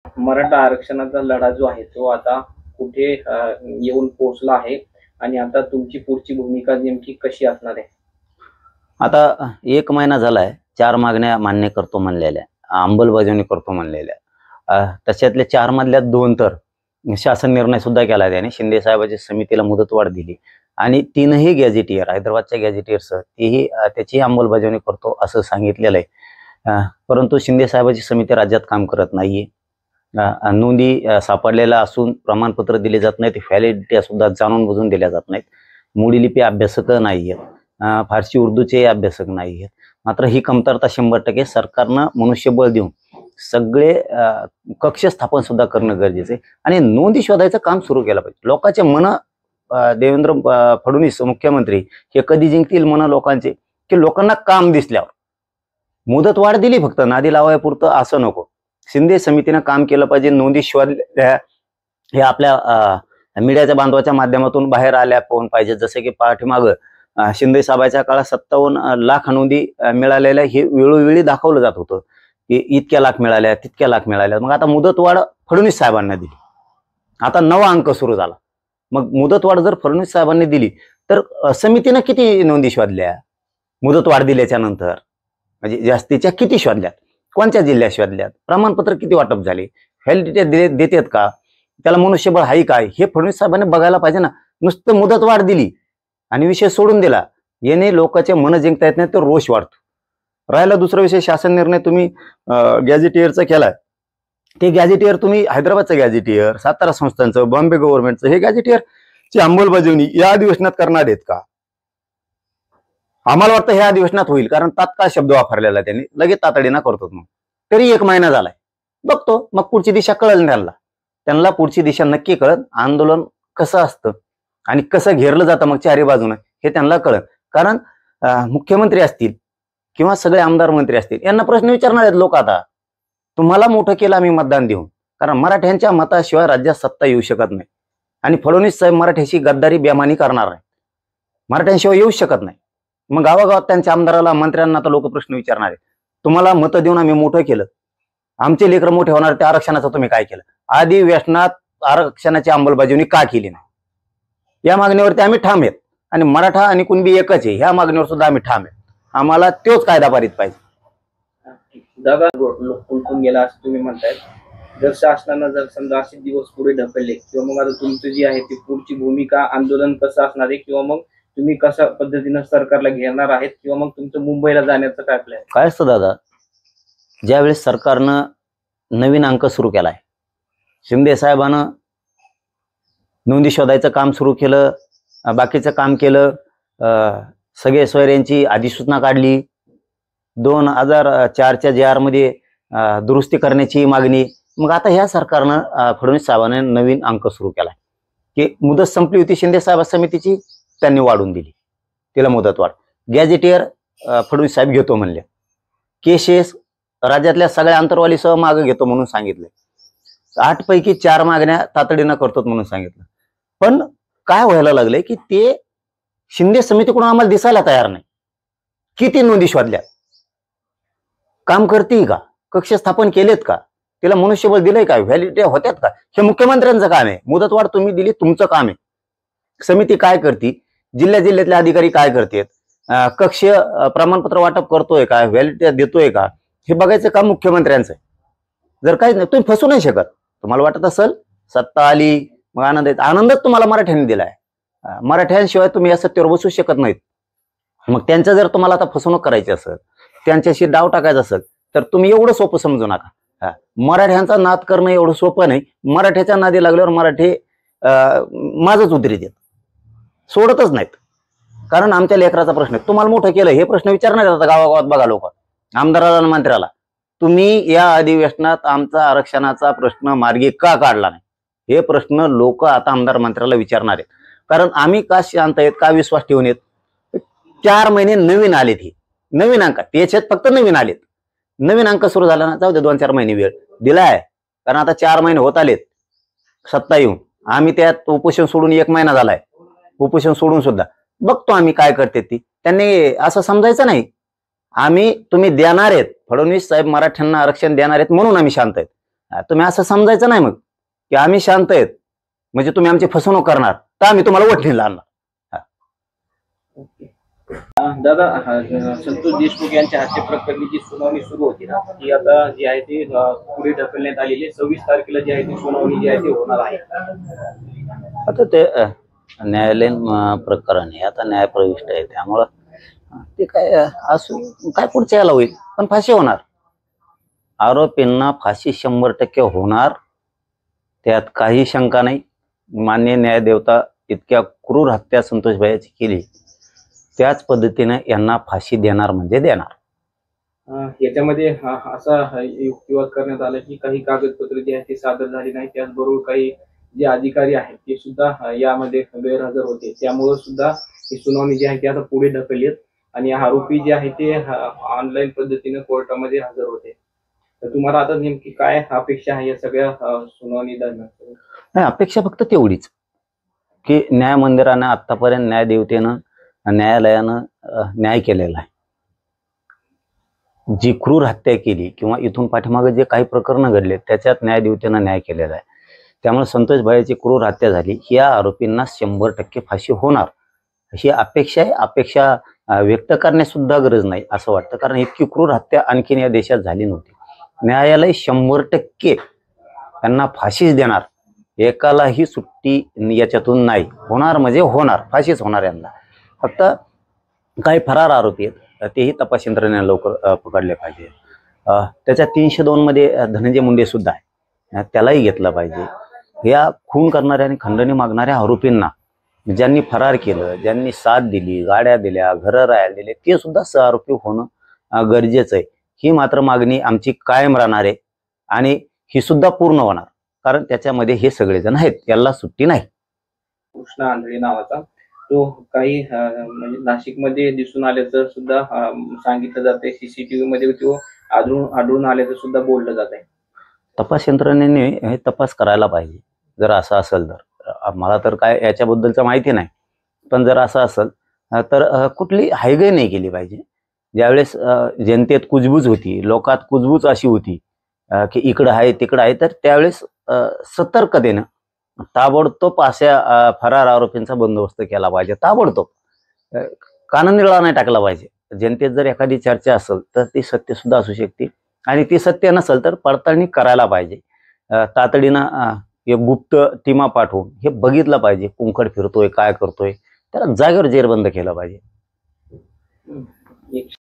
मराठा आरक्षणाचा लढा जो आहे तो आता कुठे येऊन पोहोचला आहे आणि आता तुमची पुढची भूमिका नेमकी कशी असणार आहे? आता 1 महिना झालाय, 4 मागण्या मान्य करतो म्हणलेल्या, अंमलबजावणी करतो म्हणलेल्या. तशातल्या 4 मधल्या 2 तर शासन निर्णय सुद्धा केला त्याने. शिंदे साहेबांच्या समितीला मुदतवाढ दिली आणि 3ही गॅझेटियर, हैदराबादच्या गॅझेटियरसह तेही त्याची अंमलबजावणी करतो असं सांगितलेलं आहे. परंतु शिंदे साहेबांची समिती राज्यात काम करत नाहीये. नोंदी सापडलेल्या असून प्रमाणपत्र दिले जात नाहीत, व्हॅलिडिटी सुद्धा जाणून बुजून दिल्या जात नाहीत. मूळ लिपी अभ्यासक नाहीयेत, फारसी उर्दूचे अभ्यासक नाहीयेत. मात्र ही कमतरता 100% सरकारनं मनुष्यबळ देऊन सगळे कक्ष स्थापन सुद्धा करणं गरजेचं आहे आणि नोंदी शोधायचं काम सुरू केलं पाहिजे. लोकांचे मन देवेंद्र फडणवीस मुख्यमंत्री हे कधी जिंकतील मन लोकांचे की लोकांना काम दिसल्यावर. मुदतवाढ दिली फक्त नादी लावायपुरतं असं नको. शिंदे समितीनं काम केलं पाहिजे. नोंदी शोधल्या हे आपल्या मीडियाच्या बांधवाच्या माध्यमातून बाहेर आल्या पाहून पाहिजे. जसे की पाठीमागं शिंदे साहेबांच्या काळात 57 लाख नोंदी मिळालेल्या हे वेळोवेळी दाखवलं जात होतं की इतक्या लाख मिळाल्या, तितक्या लाख मिळाल्या. मग आता मुदतवाढ फडणवीस साहेबांना दिली, आता नवा अंक सुरू झाला. मग मुदतवाढ जर फडणवीस साहेबांनी दिली तर समितीनं किती नोंदी शोधल्या मुदतवाढ दिल्याच्या नंतर? म्हणजे जास्तीच्या किती शोधल्यात, कोणत्या जिल्ह्यात शोधल्यात, प्रमाणपत्र किती वाटप झाले, व्हॅलिडिटी देतात का, त्याला मनुष्यबळ आहे काय, हे फडणवीस साहेबांनी बघायला पाहिजे ना. नुसतं मुदतवाढ दिली आणि विषय सोडून दिला, याने लोकांचे मन जिंकता येत नाही, तर रोष वाढतो. राहिला दुसरा विषय, शासन निर्णय तुम्ही गॅझेटियरचा केलाय. ते गॅझेटियर तुम्ही हैदराबादचं गॅझेटियर, सातारा संस्थांचं, बॉम्बे गव्हर्नमेंटचं हे गॅझेटियरची अंमलबजावणी या अधिवेशनात करणार आहेत का? आम्हाला वाटतं ह्या अधिवेशनात होईल, कारण तात्काळ शब्द वापरलेला त्यांनी, लगेच तातडीनं करतो. मग तरी 1 महिना झालाय, बघतो मग पुढची दिशा कळेल त्यांना पुढची दिशा नक्की कळत. आंदोलन कसं असतं आणि कसं घेरलं जातं मग चारी बाजूनं हे त्यांना कळत. कारण मुख्यमंत्री असतील किंवा सगळे आमदार मंत्री असतील यांना प्रश्न विचारणार आहेत लोक. आता तुम्हाला मोठं केलं आम्ही मतदान देऊन, कारण मराठ्यांच्या मताशिवाय राज्यात सत्ता येऊ शकत नाही आणि फडणवीस साहेब मराठ्याशी गद्दारी बेमानी करणार नाही, मराठ्यांशिवाय येऊ शकत नाही. मग गावागावात त्यांच्या आमदाराला मंत्र्यांना तर लोक प्रश्न विचारणार आहेत, तुम्हाला मतं देऊन आम्ही मोठं केलं, आमचे लेकर मोठे होणार, त्या आरक्षणाचं तुम्ही काय केलं, अधिवेशनात आरक्षणाची अंमलबजावणी का केली नाही, या मागणीवरती आम्ही ठाम आहेत. आणि मराठा आणि कुणबी एकच आहे, ह्या मागणीवर सुद्धा आम्ही ठाम आहेत. आम्हाला तोच कायदा पारित पाहिजे. दादा, लोक गेला असं तुम्ही म्हणताय, जर शासनानं जर समजा असे दिवस पुढे ढकलले किंवा मग आता तुमची जी आहे ती पुढची भूमिका, आंदोलन कसं असणार आहे किंवा मग तुम्ही कशा पद्धतीनं सरकारला घेणार आहेत किंवा मग तुमचं मुंबईला जाण्याचं काय प्लॅन? काय असतं दादा, ज्यावेळेस सरकारनं नवीन अंक सुरू केलाय, शिंदे साहेबानं नोंदी शोधायचं काम सुरू केलं, बाकीचं काम केलं, सगळे सोयऱ्यांची अधिसूचना काढली, 2004च्या JR मध्ये दुरुस्ती करण्याची मागणी. मग आता ह्या सरकारनं फडणवीस साहेबांनी नवीन अंक सुरू केलाय की मुदत संपली होती शिंदे साहेब समितीची, त्यांनी वाढून दिली, तिला मुदतवाढ. गॅझेटियर फडणवीस साहेब घेतो म्हणले, केसेस राज्यातल्या सगळ्या अंतरवालीसह मागं घेतो म्हणून सांगितलं. 8 पैकी 4 मागण्या तातडीनं करतो म्हणून सांगितलं. पण काय व्हायला लागलंय की ते शिंदे समितीकडून आम्हाला दिसायला तयार नाही. किती नोंदी शोधल्या, काम करते का, कक्ष स्थापन केलेत का, तिला मनुष्यबळ दिलंय का, व्हॅलिडिटी होत्यात का, हे मुख्यमंत्र्यांचं काम आहे. मुदतवाढ तुम्ही दिली, तुमचं काम आहे. समिती काय करते, जिल्ह्यातले अधिकारी काय करतात, कक्ष प्रमाणपत्र वाटप करतोय का, व्हॅलिडिटी देतोय का, हे बघायचं काम मुख्यमंत्र्यांचं आहे. जर काहीच नाही, तुम्ही फसू नाही शकत. तुम्हाला वाटत असेल सत्ता आली मग आनंद आहे, आनंदच तुम्हाला मराठ्यांनी दिलाय, मराठ्यांशिवाय तुम्ही या सत्तेवर बसू शकत नाहीत. मग त्यांचं जर तुम्हाला आता फसवणूक करायची असेल, त्यांच्याशी डाव टाकायचा असेल, तर तुम्ही एवढं सोपं समजू नका. मराठ्यांचा नाद करणं एवढं सोपं नाही. मराठ्याच्या नादी लागल्यावर मराठी माझच उतरी देत, सोडतच नाहीत. कारण आमच्या लेकराचा प्रश्न आहे, तुम्हाला मोठं केलं, हे प्रश्न विचारणार आता गावागावात. बघा लोक, आमदाराला आणि मंत्र्याला, तुम्ही या अधिवेशनात आमचा आरक्षणाचा प्रश्न मार्गी का काढला नाही, हे प्रश्न लोक आता आमदार मंत्र्याला विचारणार आहेत. कारण आम्ही का शांत आहेत, का विश्वास ठेवून येत. 4 महिने नवीन आलेत, हे नवीन अंक त्याच्यात फक्त नवीन आलेत. नवीन अंक सुरू झाला ना, जाऊ दे 2-4 महिने वेळ दिलाय, कारण आता 4 महिने होत आलेत सत्ता येऊन. आम्ही त्यात उपोषण सोडून 1 महिना झालाय, उपोषण सोडून सुद्धा बघतो आम्ही काय करते ती. त्यांनी असं समजायचं नाही तुम्ही देणार आहेत, फडणवीस साहेब मराठ्यांना आरक्षण देणार आहेत म्हणून आम्ही शांत आहेत. तुम्ही असं समजायचं नाही मग की आम्ही शांत आहेत म्हणजे तुम्ही आमची फसवणूक करणार तर आम्ही तुम्हाला वठणीला आणणार. दादा, संतोष देशमुख यांच्या हत्या प्रकरणी जी सुनावणी सुरू होती ना, ती आता जी आहे ती पुढे ढकलण्यात आलेली आहे. 26 तारखेला जी आहे ती सुनावणी जी आहे ती होणार आहे. आता ते न्यायालयीन प्रकरण आहे, आता न्यायप्रविष्ट आहे, त्यामुळं ते काय असू काय पुढच्या याला होईल, पण फाशी होणार. आरोपींना फाशी 100% होणार, त्यात काही शंका नाही. मान्य न्यायदेवता इतक्या क्रूर हत्या संतोष भाईची केली, त्याच पद्धतीने यांना फाशी देणार म्हणजे देणार. याच्यामध्ये असा युक्तिवाद करण्यात आला की काही कागदपत्र जी आहेत ती सादर झाली नाही, त्याचबरोबर काही जे अधिकारी आहेत ते सुद्धा यामध्ये गैरहजर होते, त्यामुळे सुद्धा ही सुनावणी जी आहे ती आता पुढे ढकलली आणि आरोपी जे आहे ते ऑनलाईन पद्धतीने कोर्टामध्ये हजर होते. तर तुम्हाला आता नेमकी काय अपेक्षा आहे या सगळ्या सुनावणी दरम्यान? नाही, अपेक्षा फक्त तेवढीच की न्याय मंदिरानं आतापर्यंत न्यायदेवतेनं न्यायालयानं न्याय केलेला आहे. जी क्रूर हत्या केली किंवा इथून पाठीमागे जे काही प्रकरण घडले त्याच्यात न्यायदेवतेनं न्याय केलेला आहे. त्यामुळे संतोष भाईची क्रूर हत्या झाली, या आरोपींना 100% फाशी होणार ही अपेक्षा आहे. अपेक्षा व्यक्त करण्यास सुद्धा गरज नाही असं वाटतं, कारण इतकी क्रूर हत्या आणखीन या देशात झाली नव्हती. न्यायालय 100% त्यांना फाशीच देणार, एकालाही सुट्टी याच्यातून नाही. होणार म्हणजे होणार, फाशीच होणार यांना. फक्त काही फरार आरोपी आहेत तेही तपास यंत्रणेने लवकर पकडले पाहिजे. त्याच्या 302 मध्ये धनंजय मुंडे सुद्धा आहे, त्यालाही घेतलं पाहिजे. या खून करणाऱ्या आणि खंडणी मागणाऱ्या आरोपींना ज्यांनी फरार केलं, ज्यांनी साथ दिली, गाड्या दिल्या, घरं राहायला दिले, ते सुद्धा सहआरोपी होणं गरजेचं आहे. ही मात्र मागणी आमची कायम राहणार आहे आणि ही सुद्धा पूर्ण होणार, कारण त्याच्यामध्ये हे सगळेजण आहेत, याला सुट्टी नाही. कृष्ण आंधळे नावाचा तो काही म्हणजे नाशिकमध्ये दिसून आल्याचं सुद्धा सांगितलं जात आहे. सीसीटीव्ही मध्ये तो आढळून आल्याचं सुद्धा बोललं जात आहे. तपास यंत्रणेने हे तपास करायला पाहिजे. जर असं असेल तर, मला तर काय याच्याबद्दलचं माहिती नाही, पण जर असं असेल तर कुठली हायगय नाही केली पाहिजे. ज्यावेळेस जनतेत कुजबूज होती, लोकात कुजबूज अशी होती की इकडं आहे तिकडं आहे, तर त्यावेळेस सतर्कतेनं ताबडतोब अशा फरार आरोपींचा बंदोबस्त केला पाहिजे. ताबडतोब काननिळा नाही टाकला पाहिजे. जनतेत जर एखादी चर्चा असेल तर ती सत्य सुद्धा असू शकते आणि ती सत्य नसेल तर पडताळणी करायला पाहिजे. तातडीनं गुप्त टीमा पाठवून हे बघितलं पाहिजे, कुंकड फिरतोय काय करतोय, त्याला जागेवर जेरबंद केलं पाहिजे.